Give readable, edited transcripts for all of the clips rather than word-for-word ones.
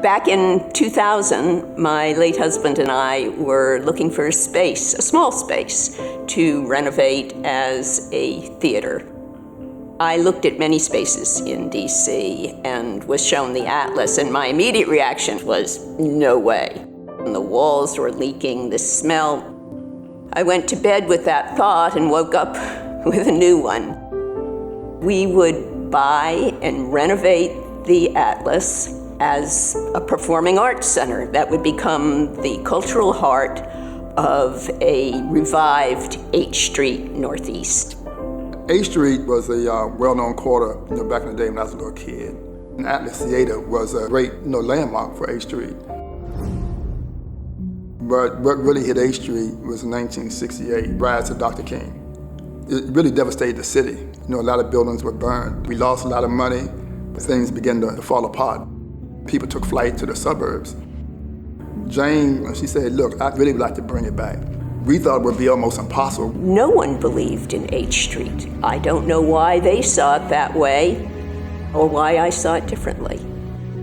Back in 2000, my late husband and I were looking for a space, a small space, to renovate as a theater. I looked at many spaces in DC and was shown the Atlas, and my immediate reaction was, no way. And the walls were leaking, the smell. I went to bed with that thought and woke up with a new one. We would buy and renovate the Atlas as a performing arts center that would become the cultural heart of a revived H Street Northeast. H Street was a well-known quarter back in the day when I was a little kid. And Atlas Theater was a great landmark for H Street. But what really hit H Street was in 1968, rise of Dr. King. It really devastated the city. A lot of buildings were burned. We lost a lot of money, but things began to fall apart. People took flight to the suburbs. Jane, she said, look, I'd really like to bring it back. We thought it would be almost impossible. No one believed in H Street. I don't know why they saw it that way or why I saw it differently.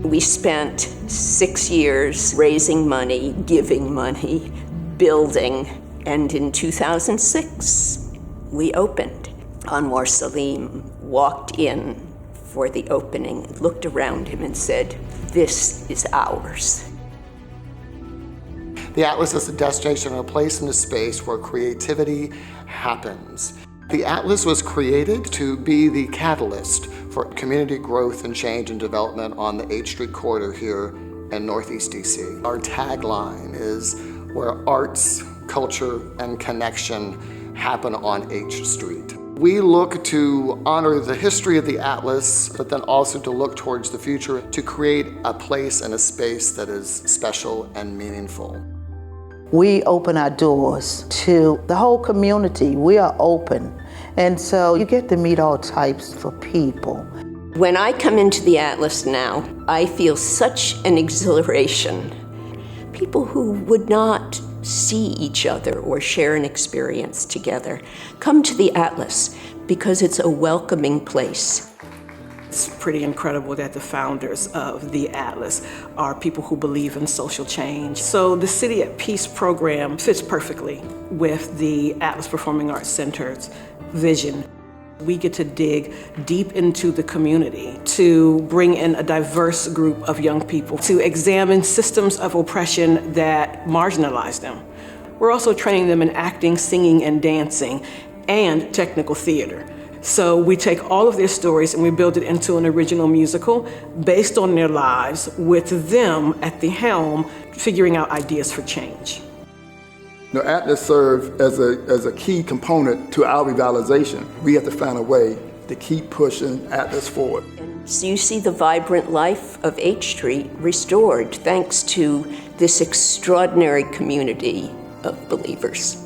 We spent 6 years raising money, giving money, building, and in 2006, we opened. Anwar Salim walked in for the opening, looked around him and said, "This is ours." The Atlas is a destination or a place in a space where creativity happens. The Atlas was created to be the catalyst for community growth and change and development on the H Street corridor here in Northeast DC. Our tagline is where arts, culture, and connection happen on H Street. We look to honor the history of the Atlas, but then also to look towards the future to create a place and a space that is special and meaningful. We open our doors to the whole community. We are open. And so you get to meet all types of people. When I come into the Atlas now, I feel such an exhilaration. People who would not see each other or share an experience together come to the Atlas because it's a welcoming place. It's pretty incredible that the founders of the Atlas are people who believe in social change. So the City at Peace program fits perfectly with the Atlas Performing Arts Center's vision. We get to dig deep into the community to bring in a diverse group of young people to examine systems of oppression that marginalize them. We're also training them in acting, singing, and dancing, and technical theater. So we take all of their stories and we build it into an original musical based on their lives with them at the helm, figuring out ideas for change. Atlas served as a key component to our revitalization. We have to find a way to keep pushing Atlas forward. So you see the vibrant life of H Street restored thanks to this extraordinary community of believers.